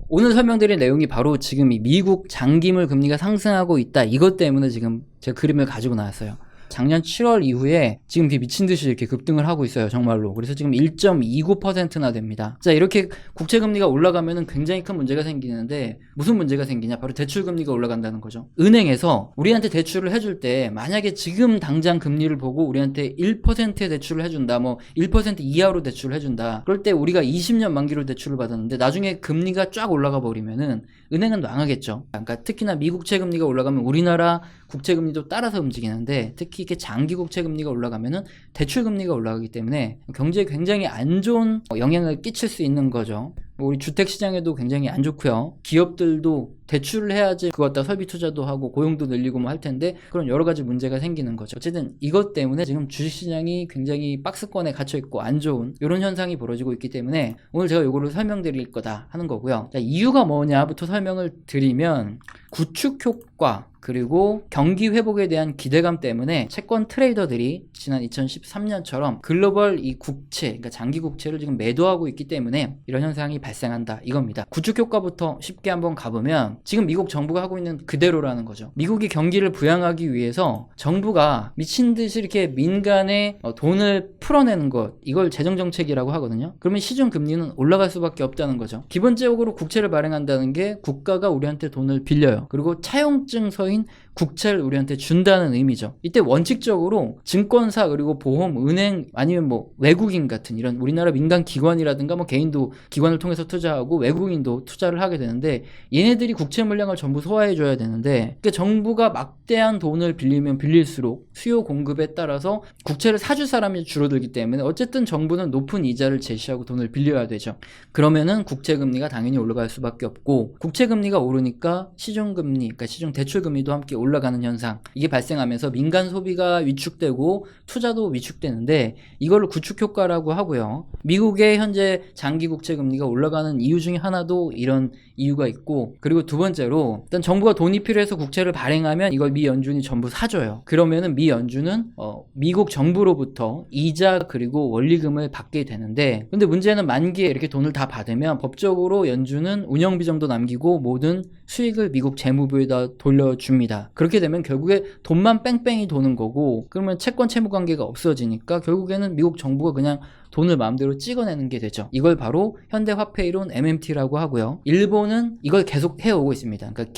오늘 설명드린 내용이 바로 지금 이 미국 장기물 금리가 상승하고 있다, 이것 때문에 지금 제가 그림을 가지고 나왔어요. 작년 7월 이후에 지금 미친 듯이 이렇게 급등을 하고 있어요, 정말로. 그래서 지금 1.29%나 됩니다. 자, 이렇게 국채 금리가 올라가면은 굉장히 큰 문제가 생기는데, 무슨 문제가 생기냐? 바로 대출 금리가 올라간다는 거죠. 은행에서 우리한테 대출을 해줄 때, 만약에 지금 당장 금리를 보고 우리한테 1%의 대출을 해준다, 뭐 1% 이하로 대출을 해준다, 그럴 때 우리가 20년 만기로 대출을 받았는데 나중에 금리가 쫙 올라가 버리면은 은행은 망하겠죠. 그러니까 특히나 미국채 금리가 올라가면 우리나라 국채 금리도 따라서 움직이는데, 특히 이렇게 장기 국채 금리가 올라가면은 대출 금리가 올라가기 때문에 경제에 굉장히 안 좋은 영향을 끼칠 수 있는 거죠. 우리 주택 시장에도 굉장히 안 좋고요. 기업들도 대출을 해야지 그거 갖다 설비 투자도 하고 고용도 늘리고 뭐 할 텐데, 그런 여러 가지 문제가 생기는 거죠. 어쨌든 이것 때문에 지금 주식 시장이 굉장히 박스권에 갇혀 있고 안 좋은 이런 현상이 벌어지고 있기 때문에 오늘 제가 이거를 설명드릴 거다 하는 거고요. 자, 이유가 뭐냐부터 설명을 드리면, 구축 효과 그리고 경기 회복에 대한 기대감 때문에 채권 트레이더들이 지난 2013년처럼 글로벌 이 국채, 그러니까 장기 국채를 지금 매도하고 있기 때문에 이런 현상이 발생한다, 이겁니다. 구축 효과부터 쉽게 한번 가보면, 지금 미국 정부가 하고 있는 그대로라는 거죠. 미국이 경기를 부양하기 위해서 정부가 미친 듯이 이렇게 민간에 돈을 풀어내는 것, 이걸 재정정책이라고 하거든요. 그러면 시중 금리는 올라갈 수밖에 없다는 거죠. 기본적으로 국채를 발행한다는 게 국가가 우리한테 돈을 빌려요. 그리고 차용증 서인 국채를 우리한테 준다는 의미죠. 이때 원칙적으로 증권사 그리고 보험, 은행, 아니면 뭐 외국인 같은 이런 우리나라 민간 기관이라든가 뭐 개인도 기관을 통해서 투자하고 외국인도 투자를 하게 되는데, 얘네들이 국채 물량을 전부 소화해 줘야 되는데, 그러니까 정부가 막대한 돈을 빌리면 빌릴수록 수요 공급에 따라서 국채를 사줄 사람이 줄어들기 때문에 어쨌든 정부는 높은 이자를 제시하고 돈을 빌려야 되죠. 그러면은 국채 금리가 당연히 올라갈 수밖에 없고, 국채 금리가 오르니까 시중 금리, 그러니까 시중 대출 금리도 함께 올라가는 현상, 이게 발생하면서 민간 소비가 위축되고 투자도 위축되는데, 이걸 구축 효과라고 하고요. 미국의 현재 장기 국채 금리가 올라가는 이유 중에 하나도 이런 이유가 있고, 그리고 두 번째로 일단 정부가 돈이 필요해서 국채를 발행하면 이걸 미 연준이 전부 사줘요. 그러면은 미 연준은 미국 정부로부터 이자 그리고 원리금을 받게 되는데, 근데 문제는 만기에 이렇게 돈을 다 받으면 법적으로 연준은 운영비 정도 남기고 모든 수익을 미국 재무부에다 돌려줍니다. 그렇게 되면 결국에 돈만 뺑뺑이 도는 거고, 그러면 채권 채무 관계가 없어지니까 결국에는 미국 정부가 그냥 돈을 마음대로 찍어내는 게 되죠. 이걸 바로 현대화폐이론 MMT라고 하고요. 일본은 이걸 계속 해오고 있습니다. 그러니까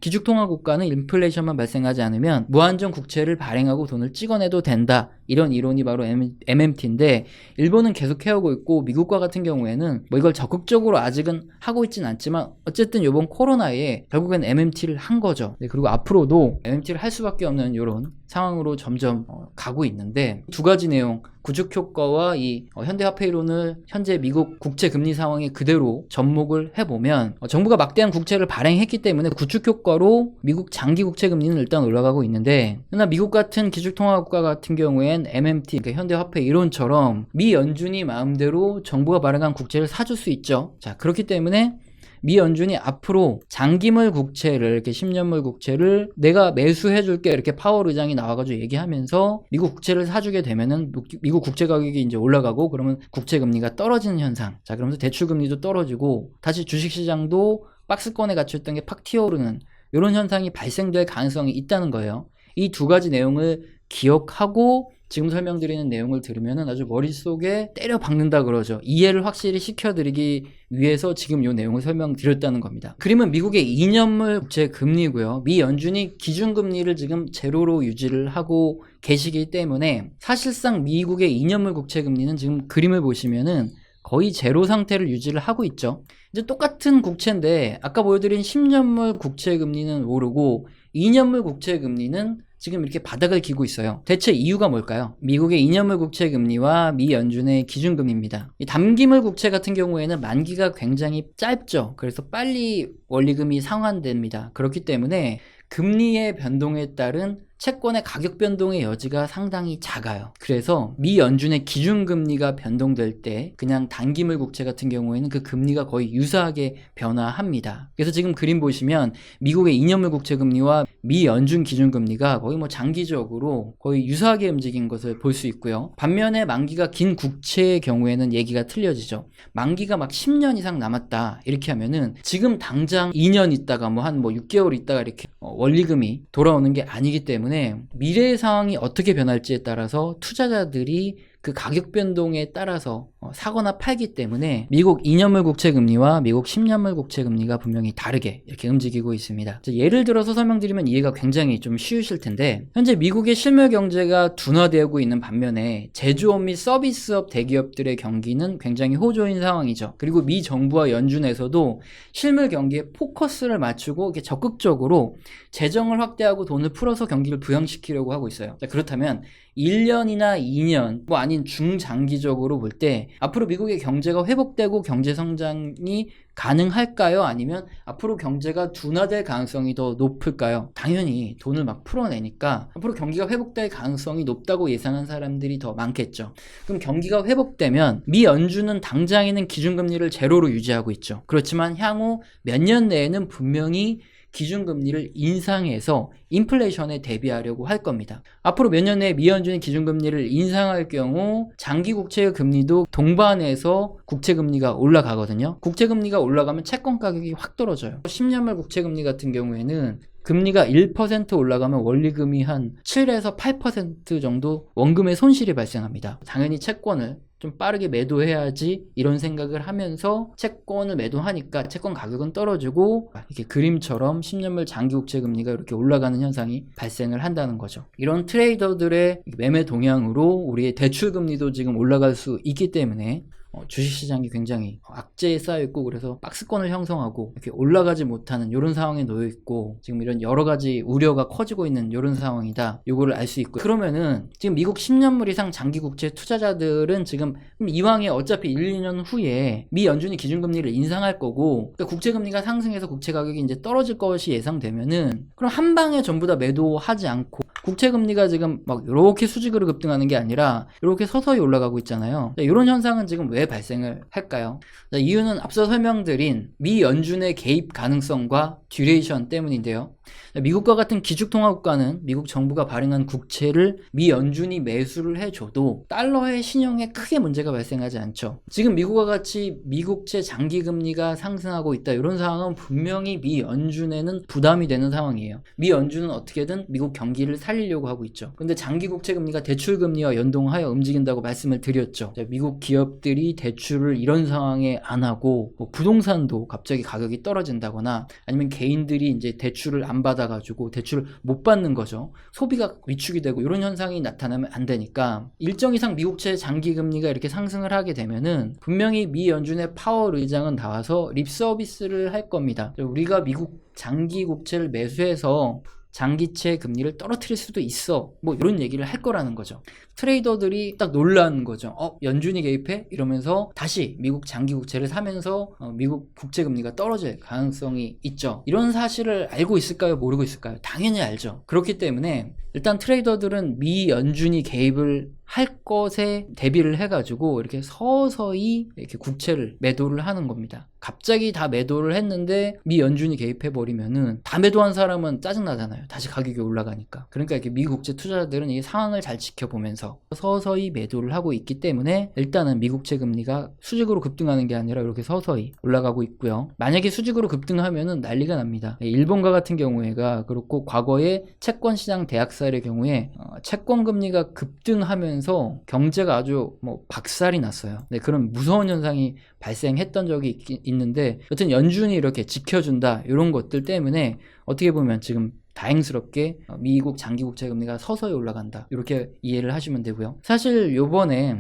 기축통화국가는 인플레이션만 발생하지 않으면 무한정 국채를 발행하고 돈을 찍어내도 된다, 이런 이론이 바로 MMT인데, 일본은 계속 해오고 있고, 미국과 같은 경우에는 뭐 이걸 적극적으로 아직은 하고 있진 않지만 어쨌든 이번 코로나에 결국엔 MMT를 한 거죠. 네, 그리고 앞으로도 MMT를 할 수밖에 없는 이런 상황으로 점점 가고 있는데, 두 가지 내용, 구축 효과와 이 현대화폐이론을 현재 미국 국채 금리 상황에 그대로 접목을 해보면, 정부가 막대한 국채를 발행했기 때문에 구축 효과로 미국 장기 국채 금리는 일단 올라가고 있는데, 그러나 미국 같은 기축통화국가 같은 경우엔 MMT, 그러니까 현대화폐이론처럼 미 연준이 마음대로 정부가 발행한 국채를 사줄 수 있죠. 자, 그렇기 때문에 미 연준이 앞으로 장기물 국채를, 이렇게 10년물 국채를 내가 매수해줄게, 이렇게 파월 의장이 나와가지고 얘기하면서 미국 국채를 사주게 되면은 미국 국채 가격이 이제 올라가고, 그러면 국채 금리가 떨어지는 현상. 자, 그러면서 대출 금리도 떨어지고 다시 주식 시장도 박스권에 갇혀있던 게 팍 튀어오르는 이런 현상이 발생될 가능성이 있다는 거예요. 이 두 가지 내용을 기억하고 지금 설명드리는 내용을 들으면 아주 머릿속에 때려 박는다 그러죠. 이해를 확실히 시켜드리기 위해서 지금 이 내용을 설명드렸다는 겁니다. 그림은 미국의 2년물 국채 금리고요. 미 연준이 기준금리를 지금 제로로 유지를 하고 계시기 때문에 사실상 미국의 2년물 국채 금리는 지금 그림을 보시면은 거의 제로 상태를 유지를 하고 있죠. 이제 똑같은 국채인데 아까 보여드린 10년물 국채 금리는 오르고 2년물 국채 금리는 지금 이렇게 바닥을 기고 있어요. 대체 이유가 뭘까요? 미국의 2년물 국채 금리와 미 연준의 기준금리입니다. 이 단기물 국채 같은 경우에는 만기가 굉장히 짧죠. 그래서 빨리 원리금이 상환됩니다. 그렇기 때문에 금리의 변동에 따른 채권의 가격 변동의 여지가 상당히 작아요. 그래서 미 연준의 기준금리가 변동될 때 그냥 단기물 국채 같은 경우에는 그 금리가 거의 유사하게 변화합니다. 그래서 지금 그림 보시면 미국의 2년물 국채 금리와 미 연준 기준금리가 거의 뭐 장기적으로 거의 유사하게 움직인 것을 볼 수 있고요. 반면에 만기가 긴 국채의 경우에는 얘기가 틀려지죠. 만기가 막 10년 이상 남았다 이렇게 하면은 지금 당장 2년 있다가 뭐 한 6개월 있다가 이렇게 원리금이 돌아오는 게 아니기 때문에 미래의 상황이 어떻게 변할지에 따라서 투자자들이 그 가격 변동에 따라서 사거나 팔기 때문에 미국 2년물 국채 금리와 미국 10년물 국채 금리가 분명히 다르게 이렇게 움직이고 있습니다. 예를 들어서 설명드리면 이해가 굉장히 좀 쉬우실 텐데, 현재 미국의 실물 경제가 둔화되고 있는 반면에 제조업 및 서비스업 대기업들의 경기는 굉장히 호조인 상황이죠. 그리고 미 정부와 연준에서도 실물 경기에 포커스를 맞추고 이렇게 적극적으로 재정을 확대하고 돈을 풀어서 경기를 부양시키려고 하고 있어요. 자, 그렇다면 1년이나 2년 뭐 아닌 중장기적으로 볼 때 앞으로 미국의 경제가 회복되고 경제 성장이 가능할까요? 아니면 앞으로 경제가 둔화될 가능성이 더 높을까요? 당연히 돈을 막 풀어내니까 앞으로 경기가 회복될 가능성이 높다고 예상한 사람들이 더 많겠죠. 그럼 경기가 회복되면 미 연준은 당장에는 기준금리를 제로로 유지하고 있죠. 그렇지만 향후 몇 년 내에는 분명히 기준금리를 인상해서 인플레이션에 대비하려고 할 겁니다. 앞으로 몇 년 내에 미 연준이 기준금리를 인상할 경우 장기 국채의 금리도 동반해서 국채금리가 올라가거든요. 국채금리가 올라가면 채권 가격이 확 떨어져요. 10년물 국채금리 같은 경우에는 금리가 1% 올라가면 원리금이 한 7에서 8% 정도 원금의 손실이 발생합니다. 당연히 채권을 좀 빠르게 매도해야지 이런 생각을 하면서 채권을 매도하니까 채권 가격은 떨어지고 이렇게 그림처럼 10년물 장기국채 금리가 이렇게 올라가는 현상이 발생을 한다는 거죠. 이런 트레이더들의 매매 동향으로 우리의 대출 금리도 지금 올라갈 수 있기 때문에 주식시장이 굉장히 악재에 쌓여있고 그래서 박스권을 형성하고 이렇게 올라가지 못하는 이런 상황에 놓여있고 지금 이런 여러가지 우려가 커지고 있는 이런 상황이다, 요거를 알 수 있고요. 그러면은 지금 미국 10년물 이상 장기국채 투자자들은 지금 이왕에 어차피 1, 2년 후에 미 연준이 기준금리를 인상할 거고 그러니까 국채금리가 상승해서 국채 가격이 이제 떨어질 것이 예상되면은 그럼 한 방에 전부 다 매도하지 않고 국채금리가 지금 막 이렇게 수직으로 급등하는 게 아니라 이렇게 서서히 올라가고 있잖아요. 이런 현상은 지금 왜 발생을 할까요? 이유는 앞서 설명드린 미 연준의 개입 가능성과 듀레이션 때문인데요. 미국과 같은 기축통화국가는 미국 정부가 발행한 국채를 미 연준이 매수를 해줘도 달러의 신용에 크게 문제가 발생하지 않죠. 지금 미국과 같이 미국채 장기금리가 상승하고 있다, 이런 상황은 분명히 미 연준에는 부담이 되는 상황이에요. 미 연준은 어떻게든 미국 경기를 살리려고 하고 있죠. 근데 장기국채 금리가 대출금리와 연동하여 움직인다고 말씀을 드렸죠. 미국 기업들이 대출을 이런 상황에 안 하고 뭐 부동산도 갑자기 가격이 떨어진다거나 아니면 개인들이 이제 대출을 안 받아가지고 대출을 못 받는 거죠. 소비가 위축이 되고 이런 현상이 나타나면 안 되니까 일정 이상 미국채 장기금리가 이렇게 상승을 하게 되면은 분명히 미 연준의 파월 의장은 나와서 립 서비스를 할 겁니다. 우리가 미국 장기 국채를 매수해서 장기채 금리를 떨어뜨릴 수도 있어, 뭐 이런 얘기를 할 거라는 거죠. 트레이더들이 딱 놀라는 거죠. 연준이 개입해? 이러면서 다시 미국 장기 국채를 사면서 미국 국채 금리가 떨어질 가능성이 있죠. 이런 사실을 알고 있을까요? 모르고 있을까요? 당연히 알죠. 그렇기 때문에 일단 트레이더들은 미 연준이 개입을 할 것에 대비를 해가지고 이렇게 서서히 이렇게 국채를 매도를 하는 겁니다. 갑자기 다 매도를 했는데 미 연준이 개입해버리면은 다 매도한 사람은 짜증나잖아요. 다시 가격이 올라가니까. 그러니까 이렇게 미 국채 투자자들은 이 상황을 잘 지켜보면서 서서히 매도를 하고 있기 때문에 일단은 미국채 금리가 수직으로 급등하는 게 아니라 이렇게 서서히 올라가고 있고요. 만약에 수직으로 급등하면은 난리가 납니다. 일본과 같은 경우에가 그렇고 과거에 채권시장 대학살의 경우에 채권 금리가 급등하면서 경제가 아주 박살이 났어요. 네, 그런 무서운 현상이 발생했던 적이 있는데 여튼 연준이 이렇게 지켜준다, 이런 것들 때문에 어떻게 보면 지금 다행스럽게 미국 장기국채 금리가 서서히 올라간다, 이렇게 이해를 하시면 되고요. 사실 요번에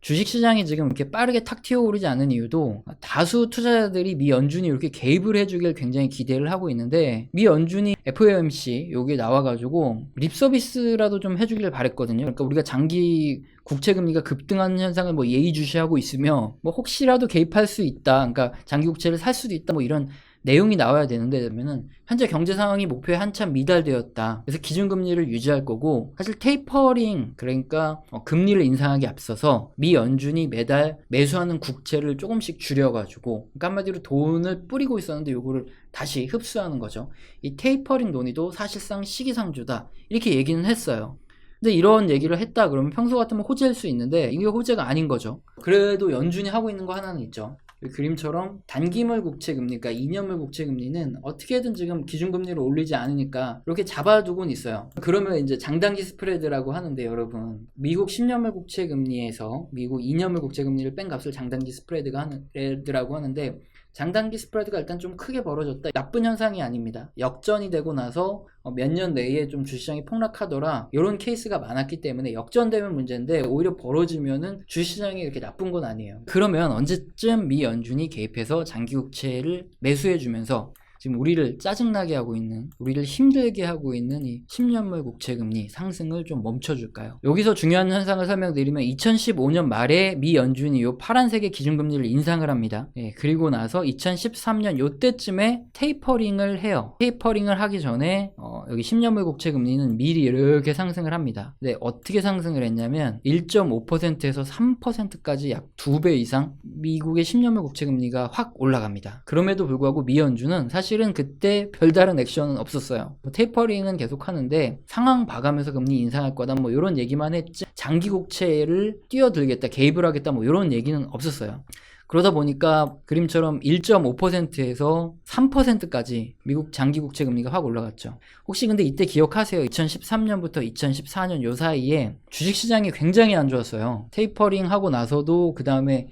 주식시장이 지금 이렇게 빠르게 탁 튀어오르지 않은 이유도 다수 투자자들이 미 연준이 이렇게 개입을 해주길 굉장히 기대를 하고 있는데 미 연준이 FOMC 여기에 나와가지고 립서비스라도 좀 해주길 바랬거든요. 그러니까 우리가 장기 국채금리가 급등하는 현상을 예의주시하고 있으며 혹시라도 개입할 수 있다, 그러니까 장기 국채를 살 수도 있다, 이런 내용이 나와야 되는데 그러면은 현재 경제 상황이 목표에 한참 미달되었다. 그래서 기준금리를 유지할 거고 사실 테이퍼링 그러니까 금리를 인상하기 앞서서 미 연준이 매달 매수하는 국채를 조금씩 줄여가지고 그러니까 한마디로 돈을 뿌리고 있었는데 요거를 다시 흡수하는 거죠. 이 테이퍼링 논의도 사실상 시기상조다 이렇게 얘기는 했어요. 근데 이런 얘기를 했다 그러면 평소 같으면 호재일 수 있는데 이게 호재가 아닌 거죠. 그래도 연준이 하고 있는 거 하나는 있죠. 그림처럼 단기물 국채금리, 그러니까 2년물 국채금리는 어떻게든 지금 기준금리를 올리지 않으니까 이렇게 잡아두곤 있어요. 그러면 이제 장단기 스프레드라고 하는데 여러분 미국 10년물 국채금리에서 미국 2년물 국채금리를 뺀 값을 장단기 스프레드라고 하는데 장단기 스프레드가 일단 좀 크게 벌어졌다. 나쁜 현상이 아닙니다. 역전이 되고 나서 몇 년 내에 좀 주식시장이 폭락하더라. 이런 케이스가 많았기 때문에 역전되면 문제인데 오히려 벌어지면은 주식시장이 이렇게 나쁜 건 아니에요. 그러면 언제쯤 미 연준이 개입해서 장기국채를 매수해주면서 지금 우리를 짜증나게 하고 있는, 우리를 힘들게 하고 있는 이 10년물 국채금리 상승을 좀 멈춰줄까요? 여기서 중요한 현상을 설명드리면 2015년 말에 미 연준이 요 파란색의 기준금리를 인상을 합니다. 그리고 나서 2013년 요때쯤에 테이퍼링을 해요. 테이퍼링을 하기 전에 여기 10년물 국채금리는 미리 이렇게 상승을 합니다. 근데 어떻게 상승을 했냐면 1.5%에서 3%까지 약 2배 이상 미국의 10년물 국채금리가 확 올라갑니다. 그럼에도 불구하고 미 연준은 사실은 그때 별다른 액션은 없었어요. 테이퍼링은 계속 하는데 상황 봐가면서 금리 인상할 거다 뭐 이런 얘기만 했지 장기 국채를 뛰어들겠다 개입을 하겠다 뭐 이런 얘기는 없었어요. 그러다 보니까 그림처럼 1.5%에서 3%까지 미국 장기 국채 금리가 확 올라갔죠. 혹시 근데 이때 기억하세요? 2013년부터 2014년 요 사이에 주식시장이 굉장히 안 좋았어요. 테이퍼링 하고 나서도 그 다음에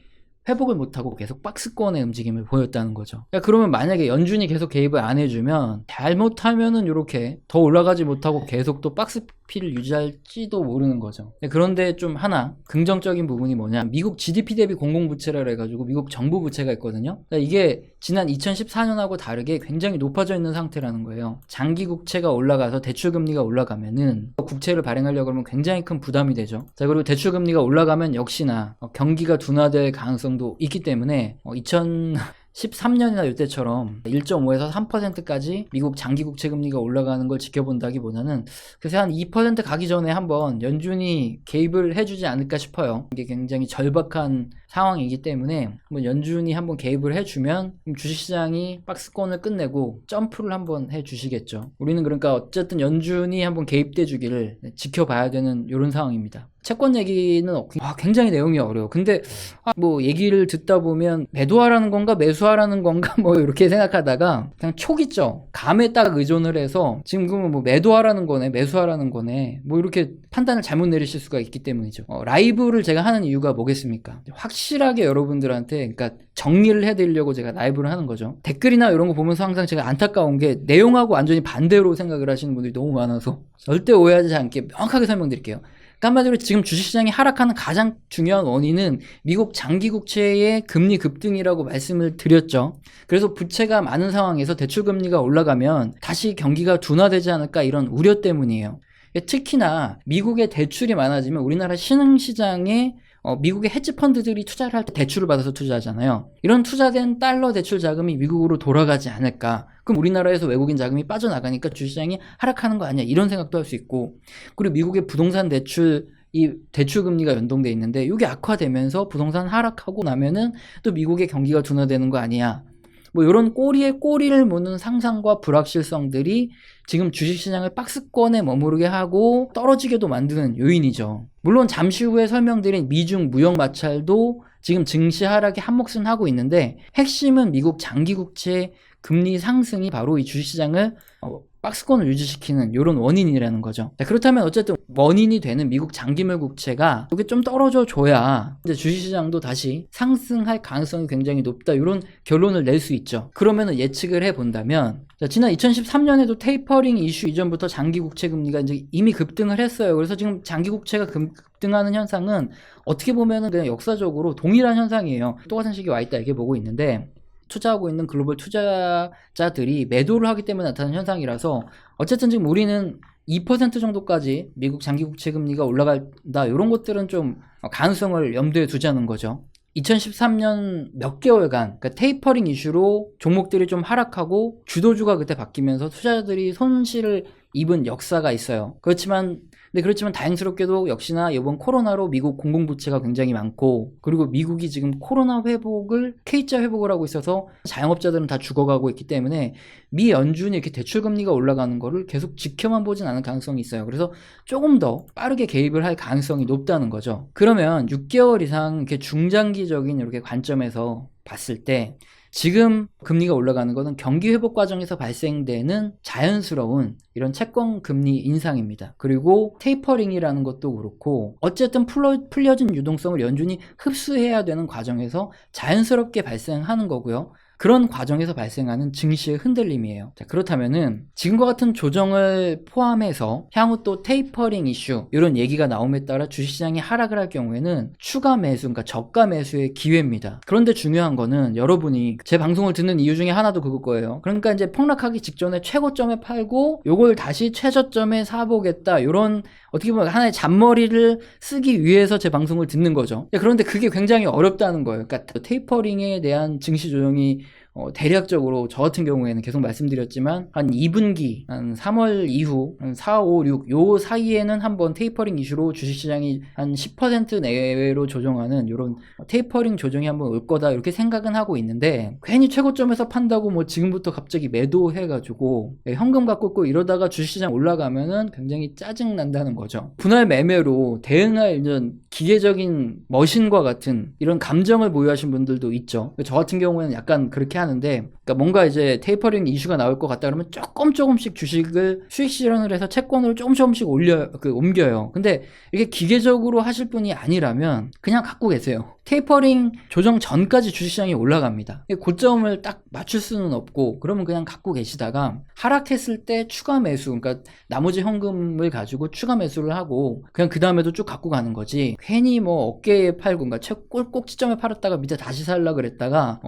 회복을 못하고 계속 박스권의 움직임을 보였다는 거죠. 그러면 만약에 연준이 계속 개입을 안 해주면 잘못하면은 이렇게 더 올라가지 못하고 계속 또 박스피를 유지할지도 모르는 거죠. 그런데 좀 하나 긍정적인 부분이 뭐냐, 미국 GDP 대비 공공부채라 해가지고 미국 정부 부채가 있거든요. 이게 지난 2014년하고 다르게 굉장히 높아져 있는 상태라는 거예요. 장기 국채가 올라가서 대출금리가 올라가면은 국채를 발행하려고 하면 굉장히 큰 부담이 되죠. 자, 그리고 대출금리가 올라가면 역시나 경기가 둔화될 가능성도 있기 때문에 2013년이나 이때처럼 1.5에서 3%까지 미국 장기 국채 금리가 올라가는 걸 지켜본다기보다는 그래서 한 2% 가기 전에 한번 연준이 개입을 해주지 않을까 싶어요. 이게 굉장히 절박한 상황이기 때문에 한번 연준이 한번 개입을 해주면 주식시장이 박스권을 끝내고 점프를 한번 해주시겠죠. 우리는 그러니까 어쨌든 연준이 한번 개입돼 주기를 지켜봐야 되는 이런 상황입니다. 채권 얘기는 굉장히 내용이 어려워. 근데 뭐 얘기를 듣다 보면 매도하라는 건가 매수하라는 건가 뭐 이렇게 생각하다가 그냥 촉 있죠. 감에 딱 의존을 해서 지금 그러면 뭐 매도하라는 거네 매수하라는 거네 뭐 이렇게 판단을 잘못 내리실 수가 있기 때문이죠. 라이브를 제가 하는 이유가 뭐겠습니까? 확실하게 여러분들한테 그러니까 정리를 해드리려고 제가 라이브를 하는 거죠. 댓글이나 이런 거 보면서 항상 제가 안타까운 게 내용하고 완전히 반대로 생각을 하시는 분들이 너무 많아서 절대 오해하지 않게 명확하게 설명드릴게요. 한마디로 지금 주식시장이 하락하는 가장 중요한 원인은 미국 장기국채의 금리 급등이라고 말씀을 드렸죠. 그래서 부채가 많은 상황에서 대출금리가 올라가면 다시 경기가 둔화되지 않을까 이런 우려 때문이에요. 특히나 미국의 대출이 많아지면 우리나라 신흥시장에 미국의 헤지펀드들이 투자를 할 때 대출을 받아서 투자하잖아요. 이런 투자된 달러 대출 자금이 미국으로 돌아가지 않을까. 그럼 우리나라에서 외국인 자금이 빠져나가니까 주식시장이 하락하는 거 아니야 이런 생각도 할 수 있고, 그리고 미국의 부동산 대출 이 대출금리가 연동돼 있는데 이게 악화되면서 부동산 하락하고 나면은 또 미국의 경기가 둔화되는 거 아니야 뭐 이런 꼬리에 꼬리를 무는 상상과 불확실성들이 지금 주식시장을 박스권에 머무르게 하고 떨어지게도 만드는 요인이죠. 물론 잠시 후에 설명드린 미중 무역 마찰도 지금 증시 하락에 한몫은 하고 있는데 핵심은 미국 장기국채 금리 상승이 바로 이 주식시장을 박스권을 유지시키는 이런 원인이라는 거죠. 자, 그렇다면 어쨌든 원인이 되는 미국 장기물 국채가 이게 좀 떨어져 줘야 이제 주식시장도 다시 상승할 가능성이 굉장히 높다 이런 결론을 낼 수 있죠. 그러면은 예측을 해본다면 지난 2013년에도 테이퍼링 이슈 이전부터 장기 국채 금리가 이제 이미 급등을 했어요. 그래서 지금 장기 국채가 급등하는 현상은 어떻게 보면은 그냥 역사적으로 동일한 현상이에요. 똑같은 시기에 와 있다 이렇게 보고 있는데, 투자하고 있는 글로벌 투자자들이 매도를 하기 때문에 나타나는 현상이라서 어쨌든 지금 우리는 2% 정도까지 미국 장기 국채 금리가 올라간다 이런 것들은 좀 가능성을 염두에 두자는 거죠. 2013년 몇 개월간 그러니까 테이퍼링 이슈로 종목들이 좀 하락하고 주도주가 그때 바뀌면서 투자자들이 손실을 입은 역사가 있어요. 그렇지만 다행스럽게도 역시나 이번 코로나로 미국 공공부채가 굉장히 많고, 그리고 미국이 지금 코로나 회복을 K자 회복을 하고 있어서 자영업자들은 다 죽어가고 있기 때문에 미 연준이 이렇게 대출금리가 올라가는 거를 계속 지켜만 보진 않을 가능성이 있어요. 그래서 조금 더 빠르게 개입을 할 가능성이 높다는 거죠. 그러면 6개월 이상 이렇게 중장기적인 이렇게 관점에서 봤을 때 지금 금리가 올라가는 것은 경기 회복 과정에서 발생되는 자연스러운 이런 채권 금리 인상입니다. 그리고 테이퍼링이라는 것도 그렇고 어쨌든 풀려진 유동성을 연준이 흡수해야 되는 과정에서 자연스럽게 발생하는 거고요. 그런 과정에서 발생하는 증시의 흔들림이에요. 자, 그렇다면은 지금과 같은 조정을 포함해서 향후 또 테이퍼링 이슈 이런 얘기가 나옴에 따라 주식시장이 하락을 할 경우에는 추가 매수, 그러니까 저가 매수의 기회입니다. 그런데 중요한 거는 여러분이 제 방송을 듣는 이유 중에 하나도 그거 거예요. 그러니까 이제 폭락하기 직전에 최고점에 팔고 요걸 다시 최저점에 사보겠다, 이런 어떻게 보면 하나의 잔머리를 쓰기 위해서 제 방송을 듣는 거죠. 그런데 그게 굉장히 어렵다는 거예요. 그러니까 테이퍼링에 대한 증시 조정이 대략적으로 저 같은 경우에는 계속 말씀드렸지만 한 2분기, 한 3월 이후 한 4, 5, 6 요 사이에는 한번 테이퍼링 이슈로 주식시장이 한 10% 내외로 조정하는 이런 테이퍼링 조정이 한번 올 거다, 이렇게 생각은 하고 있는데, 괜히 최고점에서 판다고 뭐 지금부터 갑자기 매도해가지고 현금 갖고 있고 이러다가 주식시장 올라가면은 굉장히 짜증 난다는 거죠. 분할 매매로 대응할 이런 기계적인 머신과 같은 이런 감정을 보유하신 분들도 있죠. 저 같은 경우에는 약간 그렇게 하는데, 그러니까 뭔가 이제 테이퍼링 이슈가 나올 것 같다 그러면 조금씩 주식을 수익 실현을 해서 채권으로 조금씩 옮겨요. 근데 이렇게 기계적으로 하실 분이 아니라면 그냥 갖고 계세요. 테이퍼링 조정 전까지 주식시장이 올라갑니다. 고점을 딱 맞출 수는 없고, 그러면 그냥 갖고 계시다가 하락했을 때 추가 매수, 그러니까 나머지 현금을 가지고 추가 매수를 하고 그냥 그 다음에도 쭉 갖고 가는 거지, 괜히 뭐 어깨에 팔고, 그러니까 꼭지점에 팔았다가 밑에 다시 살라 그랬다가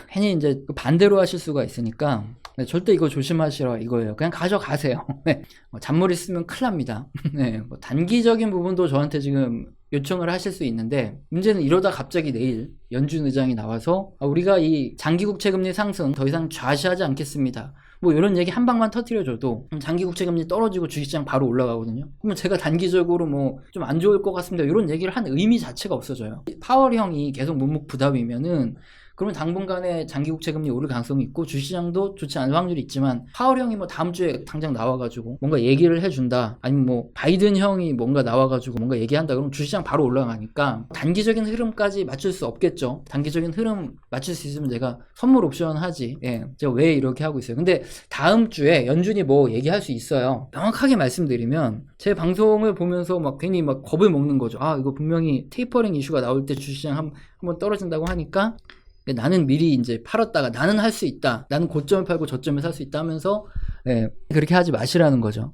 괜히 이제 반대로 하실 수가 있으니까 절대 이거 조심하시라 이거예요. 그냥 가져가세요. 네. 잔머리 쓰면 큰일 납니다. 네. 단기적인 부분도 저한테 지금 요청을 하실 수 있는데, 문제는 이러다 갑자기 내일 연준 의장이 나와서 우리가 이 장기 국채 금리 상승 더 이상 좌시하지 않겠습니다, 뭐 이런 얘기 한 방만 터뜨려줘도 장기 국채 금리 떨어지고 주식시장 바로 올라가거든요. 그러면 제가 단기적으로 뭐 좀 안 좋을 것 같습니다, 이런 얘기를 한 의미 자체가 없어져요. 파월 형이 계속 묵묵부답이면은 그러면 당분간에 장기 국채 금리 오를 가능성이 있고 주식시장도 좋지 않을 확률이 있지만, 파월 형이 뭐 다음 주에 당장 나와가지고 뭔가 얘기를 해준다, 아니면 뭐 바이든 형이 뭔가 나와가지고 뭔가 얘기한다, 그러면 주식시장 바로 올라가니까 단기적인 흐름까지 맞출 수 없겠죠. 단기적인 흐름 맞출 수 있으면 제가 선물 옵션 하지. 제가 왜 이렇게 하고 있어요. 근데 다음 주에 연준이 뭐 얘기할 수 있어요. 명확하게 말씀드리면 제 방송을 보면서 막 괜히 막 겁을 먹는 거죠. 이거 분명히 테이퍼링 이슈가 나올 때 주식시장 한번 떨어진다고 하니까 나는 미리 이제 팔았다가 나는 할 수 있다, 나는 고점을 팔고 저점을 살 수 있다 하면서 그렇게 하지 마시라는 거죠.